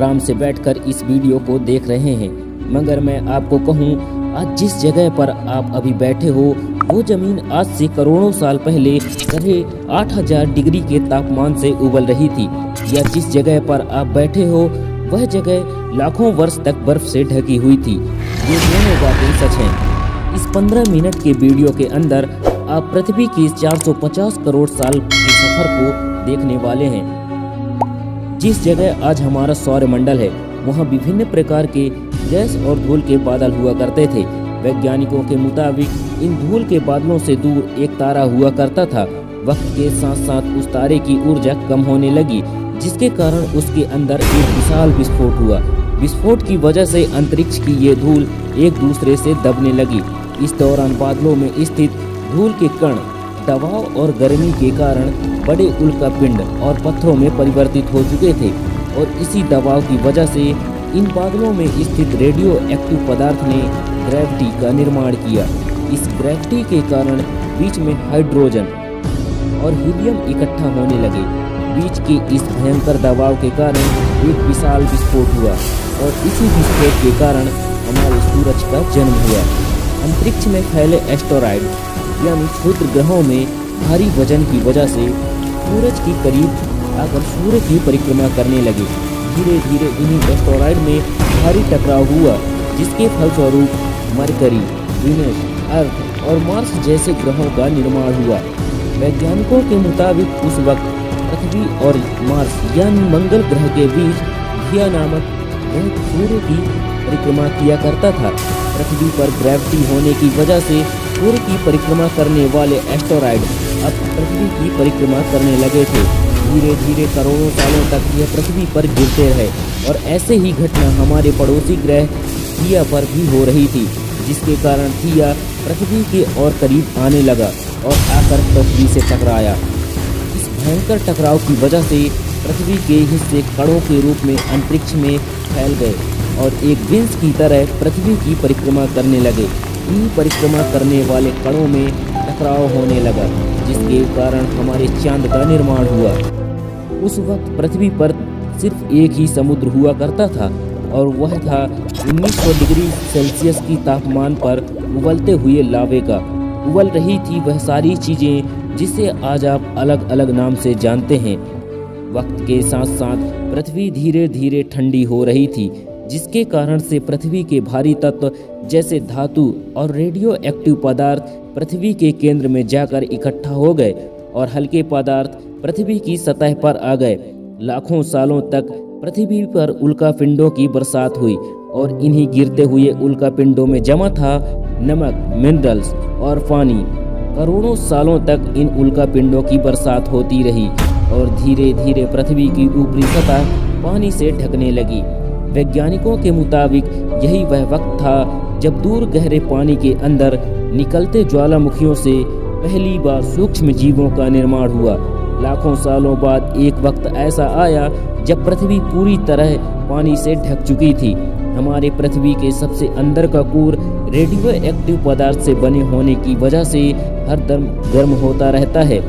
आराम से बैठकर इस वीडियो को देख रहे हैं। मगर मैं आपको कहूँ, आज जिस जगह पर आप अभी बैठे हो वो ज़मीन आज से करोड़ों साल पहले करीब 8000 डिग्री के तापमान से उबल रही थी। या जिस जगह पर आप बैठे हो वह जगह लाखों वर्ष तक बर्फ से ढकी हुई थी। ये दोनों बातें सच हैं। इस 15 मिनट के वीडियो के अंदर आप पृथ्वी के 450 करोड़ साल के सफर को देखने वाले हैं। जिस जगह आज हमारा सौरमंडल है वहाँ विभिन्न प्रकार के गैस और धूल के बादल हुआ करते थे। वैज्ञानिकों के मुताबिक इन धूल के बादलों से दूर एक तारा हुआ करता था। वक्त के साथ साथ उस तारे की ऊर्जा कम होने लगी, जिसके कारण उसके अंदर एक विशाल विस्फोट हुआ। विस्फोट की वजह से अंतरिक्ष की ये धूल एक दूसरे से दबने लगी। इस दौरान बादलों में स्थित धूल के कण दबाव और गर्मी के कारण बड़े उल्कापिंड और पत्थरों में परिवर्तित हो चुके थे और इसी दबाव की वजह से इन बादलों में स्थित रेडियो एक्टिव पदार्थ ने ग्रेविटी का निर्माण किया। इस ग्रेविटी के कारण बीच में हाइड्रोजन और हीलियम इकट्ठा होने लगे। बीच के इस भयंकर दबाव के कारण एक विशाल विस्फोट हुआ और इसी विस्फोट के कारण हमारे सूरज का जन्म हुआ। अंतरिक्ष में फैले एस्टेरॉयड यानी क्षुद्र ग्रहों में भारी वजन की वजह से सूरज के करीब आकर सूर्य की परिक्रमा करने लगे। धीरे धीरे इन्हीं एस्टेरॉयड में भारी टकराव हुआ, जिसके फलस्वरूप मरकरी, वीनस, अर्थ और मार्स जैसे ग्रहों का निर्माण हुआ। वैज्ञानिकों के मुताबिक उस वक्त पृथ्वी और मार्स यानी मंगल ग्रह के बीच धिया नामक ग्रह सूर्य की परिक्रमा किया करता था। पृथ्वी पर ग्रेविटी होने की वजह से सूर्य की परिक्रमा करने वाले एस्टेरॉयड अब पृथ्वी की परिक्रमा करने लगे थे। धीरे धीरे करोड़ों सालों तक यह पृथ्वी पर गिरते रहे और ऐसे ही घटना हमारे पड़ोसी ग्रह थिया पर भी हो रही थी, जिसके कारण थिया पृथ्वी के और करीब आने लगा और आकर पृथ्वी से टकराया। इस भयंकर टकराव की वजह से पृथ्वी के हिस्से कणों के रूप में अंतरिक्ष में फैल गए और एक विंस की तरह पृथ्वी की परिक्रमा करने लगे। इन परिक्रमा करने वाले कणों में टकराव होने लगा, जिसके कारण हमारे चांद का निर्माण हुआ। उस वक्त पृथ्वी पर सिर्फ एक ही समुद्र हुआ करता था और वह था 1900 डिग्री सेल्सियस की तापमान पर उबलते हुए लावे का। उबल रही थी वह सारी चीज़ें जिसे आज आप अलग अलग नाम से जानते हैं। वक्त के साथ साथ पृथ्वी धीरे धीरे ठंडी हो रही थी, जिसके कारण से पृथ्वी के भारी तत्व जैसे धातु और रेडियो एक्टिव पदार्थ पृथ्वी के केंद्र में जाकर इकट्ठा हो गए और हल्के पदार्थ पृथ्वी की सतह पर आ गए। लाखों सालों तक पृथ्वी पर उल्कापिंडों की बरसात हुई और इन्हीं गिरते हुए उल्कापिंडों में जमा था नमक, मिनरल्स और पानी। करोड़ों सालों तक इन उल्कापिंडों की बरसात होती रही और धीरे धीरे पृथ्वी की ऊपरी सतह पानी से ढकने लगी। वैज्ञानिकों के मुताबिक यही वह वक्त था जब दूर गहरे पानी के अंदर निकलते ज्वालामुखियों से पहली बार सूक्ष्म जीवों का निर्माण हुआ। लाखों सालों बाद एक वक्त ऐसा आया जब पृथ्वी पूरी तरह पानी से ढक चुकी थी। हमारे पृथ्वी के सबसे अंदर का कोर रेडियो एक्टिव पदार्थ से बने होने की वजह से हरदम गर्म होता रहता है,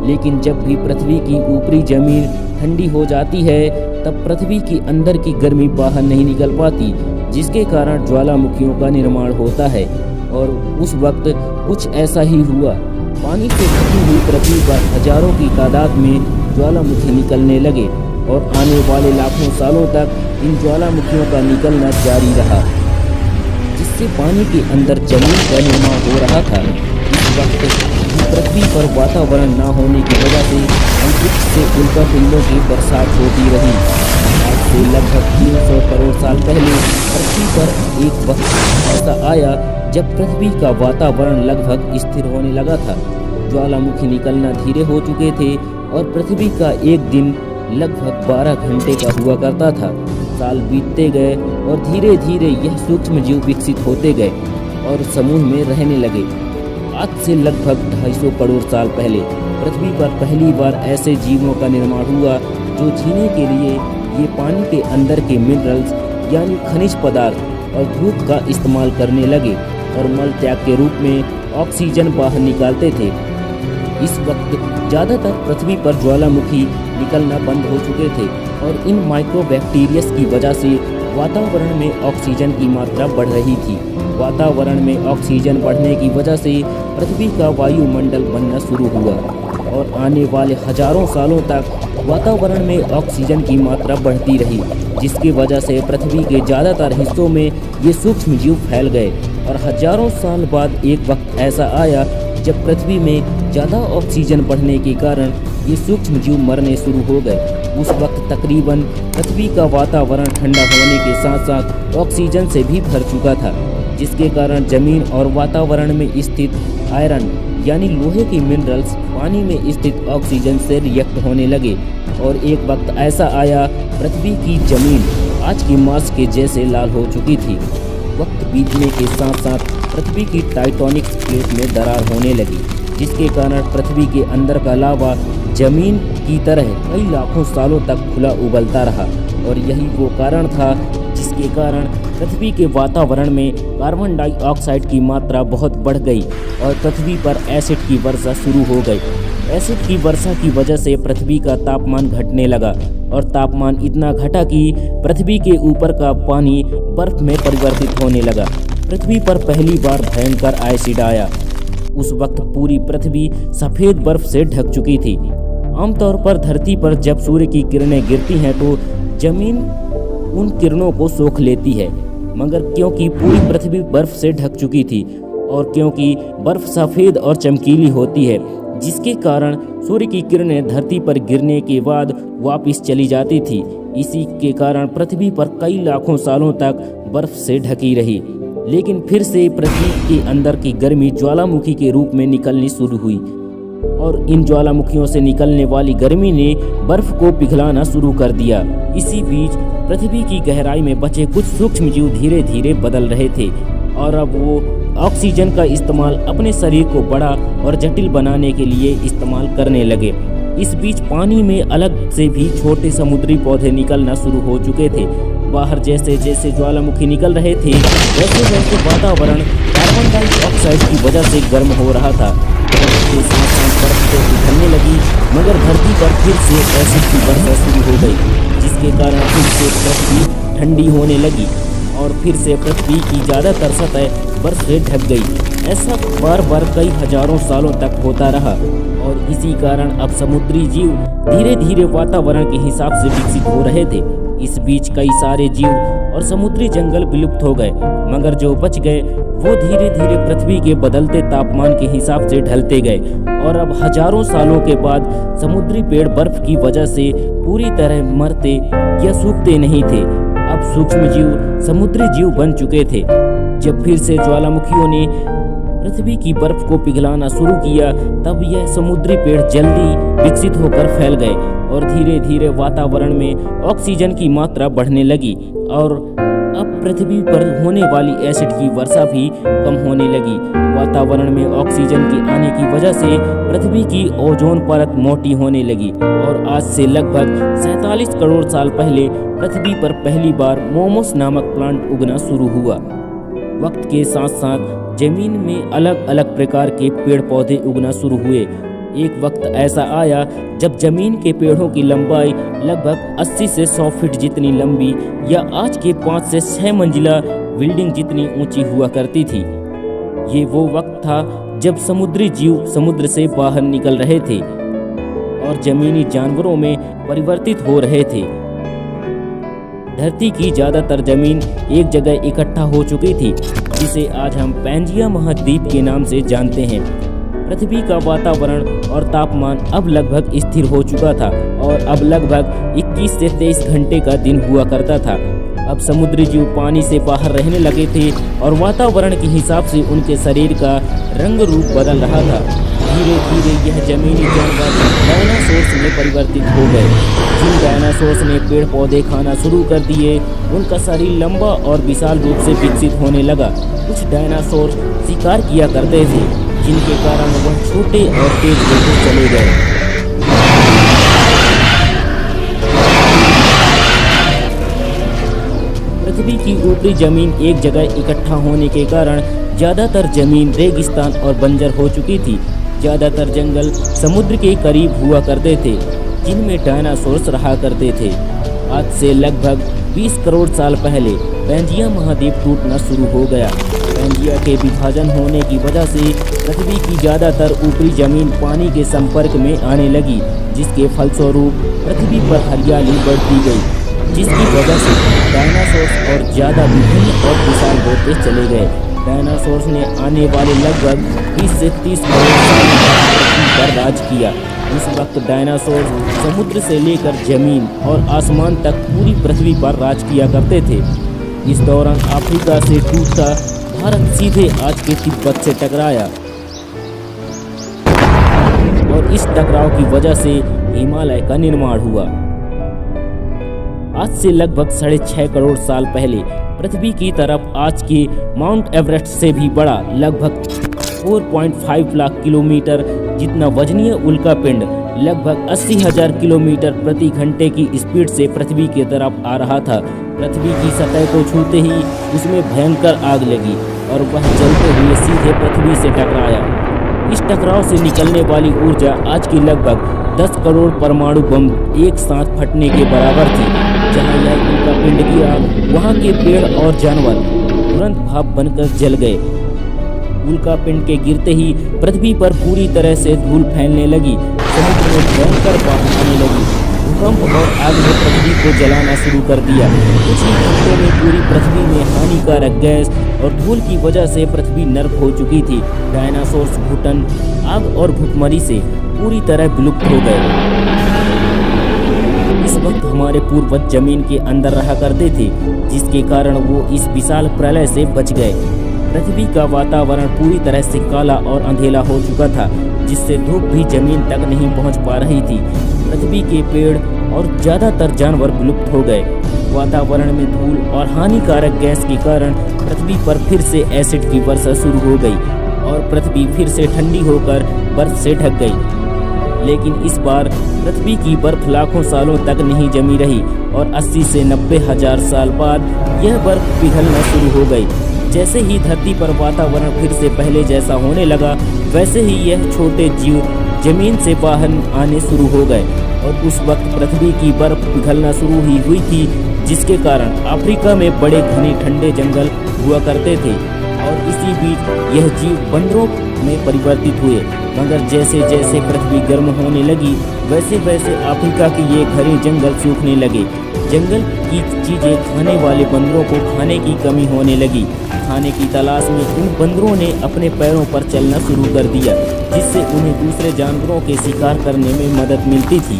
लेकिन जब भी पृथ्वी की ऊपरी जमीन ठंडी हो जाती है तब पृथ्वी के अंदर की गर्मी बाहर नहीं निकल पाती, जिसके कारण ज्वालामुखियों का निर्माण होता है। और उस वक्त कुछ ऐसा ही हुआ। पानी से ढकी हुई पृथ्वी पर हजारों की तादाद में ज्वालामुखी निकलने लगे और आने वाले लाखों सालों तक इन ज्वालामुखियों का निकलना जारी रहा, जिससे पानी के अंदर जमीन का निर्माण हो रहा था। इस वक्त पृथ्वी पर वातावरण न होने की वजह से अंतरिक्ष से उल्कापिंडों की बरसात होती रही। आज से लगभग 300 करोड़ साल पहले पृथ्वी पर एक वक्त ऐसा आया जब पृथ्वी का वातावरण लगभग स्थिर होने लगा था। ज्वालामुखी निकलना धीरे हो चुके थे और पृथ्वी का एक दिन लगभग 12 घंटे का हुआ करता था। साल बीतते गए और धीरे धीरे यह सूक्ष्म जीव विकसित होते गए और समूह में रहने लगे। आज से लगभग 250 करोड़ साल पहले पृथ्वी पर पहली बार ऐसे जीवों का निर्माण हुआ जो जीने के लिए ये पानी के अंदर के मिनरल्स यानी खनिज पदार्थ और धूप का इस्तेमाल करने लगे और मल त्याग के रूप में ऑक्सीजन बाहर निकालते थे। इस वक्त ज़्यादातर पृथ्वी पर ज्वालामुखी निकलना बंद हो चुके थे और इन माइक्रोबैक्टीरियस की वजह से वातावरण में ऑक्सीजन की मात्रा बढ़ रही थी। वातावरण में ऑक्सीजन बढ़ने की वजह से पृथ्वी का वायुमंडल बनना शुरू हुआ और आने वाले हजारों सालों तक वातावरण में ऑक्सीजन की मात्रा बढ़ती रही, जिसकी वजह से पृथ्वी के ज़्यादातर हिस्सों में ये सूक्ष्म जीव फैल गए। और हजारों साल बाद एक वक्त ऐसा आया जब पृथ्वी में ज़्यादा ऑक्सीजन बढ़ने के कारण ये सूक्ष्म जीव मरने शुरू हो गए। उस वक्त तकरीबन पृथ्वी का वातावरण ठंडा होने के साथ साथ ऑक्सीजन से भी भर चुका था, जिसके कारण जमीन और वातावरण में स्थित आयरन यानी लोहे के मिनरल्स पानी में स्थित ऑक्सीजन से रिएक्ट होने लगे। और एक वक्त ऐसा आया पृथ्वी की जमीन आज की मार्स के जैसे लाल हो चुकी थी। वक्त बीतने के साथ साथ पृथ्वी की टाइटैनिक प्लेट में दरार होने लगी, जिसके कारण पृथ्वी के अंदर का लावा जमीन की तरह कई लाखों सालों तक खुला उबलता रहा। और यही वो कारण था जिसके कारण पृथ्वी के वातावरण में कार्बन डाइऑक्साइड की मात्रा बहुत बढ़ गई और पृथ्वी पर एसिड की वर्षा शुरू हो गई। एसिड की वर्षा की वजह से पृथ्वी का तापमान घटने लगा और तापमान इतना घटा कि पृथ्वी के ऊपर का पानी बर्फ में परिवर्तित होने लगा। पृथ्वी पर पहली बार भयंकर एसिड आया। उस वक्त पूरी पृथ्वी सफ़ेद बर्फ से ढक चुकी थी। आमतौर पर धरती पर जब सूर्य की किरणें गिरती हैं तो जमीन उन किरणों को सोख लेती है, मगर क्योंकि पूरी पृथ्वी बर्फ से ढक चुकी थी और क्योंकि बर्फ सफ़ेद और चमकीली होती है, जिसके कारण सूर्य की किरणें धरती पर गिरने के बाद वापस चली जाती थी, इसी के कारण पृथ्वी पर कई लाखों सालों तक बर्फ से ढकी रही। लेकिन फिर से पृथ्वी के अंदर की गर्मी ज्वालामुखी के रूप में निकलनी शुरू हुई और इन ज्वालामुखियों से निकलने वाली गर्मी ने बर्फ को पिघलाना शुरू कर दिया। इसी बीच पृथ्वी की गहराई में बचे कुछ सूक्ष्म जीव धीरे धीरे बदल रहे थे और अब वो ऑक्सीजन का इस्तेमाल अपने शरीर को बड़ा और जटिल बनाने के लिए इस्तेमाल करने लगे। इस बीच पानी में अलग से भी छोटे समुद्री पौधे निकलना शुरू हो चुके थे। बाहर जैसे जैसे ज्वालामुखी निकल रहे थे वैसे वैसे वातावरण कार्बन डाइऑक्साइड की वजह से गर्म हो रहा था। के साथ साथ बर्फ तो पिघलने लगी, मगर धरती पर फिर से एसिड की वर्षा शुरू हो गई, जिसके कारण फिर से पृथ्वी ठंडी होने लगी और फिर से पृथ्वी की ज़्यादातर सतह बर्फ से ढक गई। ऐसा बार बार कई हजारों सालों तक होता रहा और इसी कारण अब समुद्री जीव धीरे धीरे वातावरण के हिसाब से विकसित हो रहे थे। इस बीच कई सारे जीव और समुद्री जंगल विलुप्त हो गए, मगर जो बच गए वो धीरे धीरे पृथ्वी के बदलते तापमान के हिसाब से ढलते गए और अब हजारों सालों के बाद समुद्री पेड़ बर्फ की वजह से पूरी तरह मरते या सूखते नहीं थे। अब सूक्ष्म जीव समुद्री जीव बन चुके थे। जब फिर से ज्वालामुखियों ने पृथ्वी की बर्फ को पिघलाना शुरू किया, तब यह समुद्री पेड़ जल्दी विकसित होकर फैल गए और धीरे धीरे वातावरण में ऑक्सीजन की मात्रा बढ़ने लगी और अब पृथ्वी पर होने वाली एसिड की वर्षा भी कम होने लगी। वातावरण में ऑक्सीजन के आने की वजह से पृथ्वी की ओजोन परत मोटी होने लगी और आज से लगभग 47 करोड़ साल पहले पृथ्वी पर पहली बार मोमोस नामक प्लांट उगना शुरू हुआ। वक्त के साथ साथ जमीन में अलग अलग प्रकार के पेड़ पौधे उगना शुरू हुए। एक वक्त ऐसा आया जब जमीन के पेड़ों की लंबाई लगभग 80 से 100 फीट जितनी लंबी या आज के 5 से 6 मंजिला बिल्डिंग जितनी ऊंची हुआ करती थी। ये वो वक्त था जब समुद्री जीव समुद्र से बाहर निकल रहे थे और जमीनी जानवरों में परिवर्तित हो रहे थे। धरती की ज़्यादातर जमीन एक जगह इकट्ठा हो चुकी थी, जिसे आज हम पैंजिया महाद्वीप के नाम से जानते हैं। पृथ्वी का वातावरण और तापमान अब लगभग स्थिर हो चुका था और अब लगभग 21 से 23 घंटे का दिन हुआ करता था। अब समुद्री जीव पानी से बाहर रहने लगे थे और वातावरण के हिसाब से उनके शरीर का रंग रूप बदल रहा था। धीरे धीरे यह जमीनी जानवर डायनासोर्स में परिवर्तित हो गए। जिन डायनासोर्स ने पेड़ पौधे खाना शुरू कर दिए, उनका शरीर लंबा और विशाल रूप से विकसित होने लगा। कुछ डायनासोर शिकार किया करते थे, जिनके कारण वह छोटे और तेज होते चले गए। पृथ्वी की ऊपरी जमीन एक जगह इकट्ठा होने के कारण ज़्यादातर जमीन रेगिस्तान और बंजर हो चुकी थी। ज़्यादातर जंगल समुद्र के करीब हुआ करते थे, जिनमें डायनासोर्स रहा करते थे। आज से लगभग 20 करोड़ साल पहले पैंजिया महाद्वीप टूटना शुरू हो गया। पैंजिया के विभाजन होने की वजह से पृथ्वी की ज़्यादातर ऊपरी जमीन पानी के संपर्क में आने लगी, जिसके फलस्वरूप पृथ्वी पर हरियाली बढ़ती गई, जिसकी वजह से डायनासोर्स और ज़्यादा विभिन्न और विशाल होते चले गए। डायनासोर्स ने आने वाले लगभग 20 से 30 करोड़ साल पृथ्वी पर राज किया। उस वक्त डायनासोर समुद्र से लेकर जमीन और आसमान तक पूरी पृथ्वी पर राज किया करते थे। इस दौरान अफ्रीका से टूटता भारत सीधे आज के तिब्बत से टकराया और इस टकराव की वजह से हिमालय का निर्माण हुआ। आज से लगभग 6.5 करोड़ साल पहले पृथ्वी की तरफ आज के माउंट एवरेस्ट से भी बड़ा लगभग 4.5 लाख किलोमीटर जितना वजनीय उल्का पिंड लगभग 80,000 किलोमीटर प्रति घंटे की स्पीड से पृथ्वी की तरफ आ रहा था। पृथ्वी की सतह को छूते ही उसमें भयंकर आग लगी और वह जलते हुए सीधे पृथ्वी से टकराया। इस टकराव से निकलने वाली ऊर्जा आज की लगभग 10 करोड़ परमाणु बम एक साथ फटने के बराबर थी। जहां यह उल्का पिंड की आग, वहां के पेड़ और जानवर तुरंत भाप बनकर जल गए। उल्का पिंड के गिरते ही पृथ्वी पर पूरी तरह से धूल फैलने लगी, समुद्र में भयंकर बाढ़ आने लगी। भूकंप और आग ने पृथ्वी को जलाना शुरू कर दिया। कुछ ही घंटों में पूरी पृथ्वी में हानिकारक गैस और धूल की वजह से पृथ्वी नर्क हो चुकी थी। डायनासोर्स घुटन, आग और भुखमरी से पूरी तरह विलुप्त हो गए। इस वक्त हमारे पूर्वज जमीन के अंदर रहा करते थे, जिसके कारण वो इस विशाल प्रलय से बच गए। पृथ्वी का वातावरण पूरी तरह से काला और अंधेला हो चुका था, जिससे धूप भी जमीन तक नहीं पहुंच पा रही थी। पृथ्वी के पेड़ और ज़्यादातर जानवर विलुप्त हो गए। वातावरण में धूल और हानिकारक गैस के कारण पृथ्वी पर फिर से एसिड की वर्षा शुरू हो गई और पृथ्वी फिर से ठंडी होकर बर्फ से ढक गई। लेकिन इस बार पृथ्वी की बर्फ लाखों सालों तक नहीं जमी रही और 80 से 90 हजार साल बाद यह बर्फ पिघलना शुरू हो गई। जैसे ही धरती पर वातावरण फिर से पहले जैसा होने लगा, वैसे ही यह छोटे जीव जमीन से बाहर आने शुरू हो गए और उस वक्त पृथ्वी की बर्फ पिघलना शुरू ही हुई थी, जिसके कारण अफ्रीका में बड़े घने ठंडे जंगल हुआ करते थे और इसी बीच यह जीव बंदरों में परिवर्तित हुए। मगर जैसे जैसे पृथ्वी गर्म होने लगी, वैसे वैसे अफ्रीका के ये घने जंगल सूखने लगे। जंगल की चीजें खाने वाले बंदरों को खाने की कमी होने लगी। खाने की तलाश में उन बंदरों ने अपने पैरों पर चलना शुरू कर दिया, जिससे उन्हें दूसरे जानवरों के शिकार करने में मदद मिलती थी।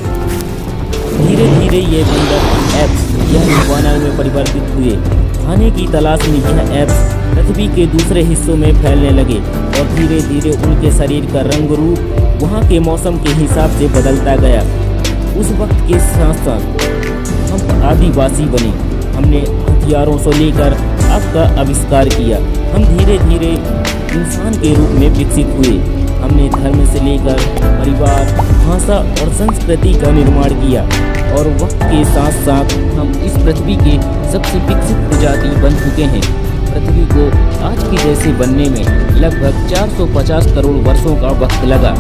धीरे धीरे ये बंदर एप्स यानी वानर में परिवर्तित हुए। खाने की तलाश में यह एप्स पृथ्वी के दूसरे हिस्सों में फैलने लगे और धीरे धीरे उनके शरीर का रंग रूप वहाँ के मौसम के हिसाब से बदलता गया। उस वक्त के साथ साथ हम आदिवासी बने। हमने हथियारों से लेकर आग का आविष्कार किया। हम धीरे धीरे इंसान के रूप में विकसित हुए। हमने धर्म से लेकर परिवार, भाषा और संस्कृति का निर्माण किया और वक्त के साथ साथ हम इस पृथ्वी के सबसे विकसित प्रजाति बन चुके हैं। पृथ्वी को आज की जैसे बनने में लगभग 450 करोड़ वर्षों का वक्त लगा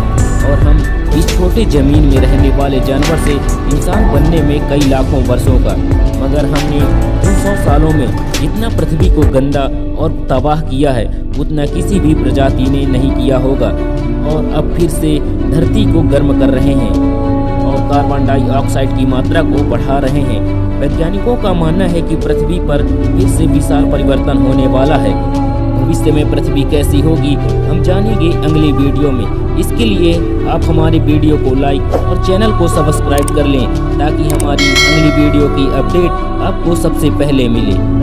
और हम इस छोटे जमीन में रहने वाले जानवर से इंसान बनने में कई लाखों वर्षों का। मगर हमने 200 सालों में जितना पृथ्वी को गंदा और तबाह किया है, उतना किसी भी प्रजाति ने नहीं किया होगा और अब फिर से धरती को गर्म कर रहे हैं और कार्बन डाइऑक्साइड की मात्रा को बढ़ा रहे हैं। वैज्ञानिकों का मानना है कि पृथ्वी पर फिर से विशाल परिवर्तन होने वाला है। भविष्य में पृथ्वी कैसी होगी हम जानेंगे अगले वीडियो में। इसके लिए आप हमारे वीडियो को लाइक और चैनल को सब्सक्राइब कर लें ताकि हमारी अगली वीडियो की अपडेट आपको सबसे पहले मिले।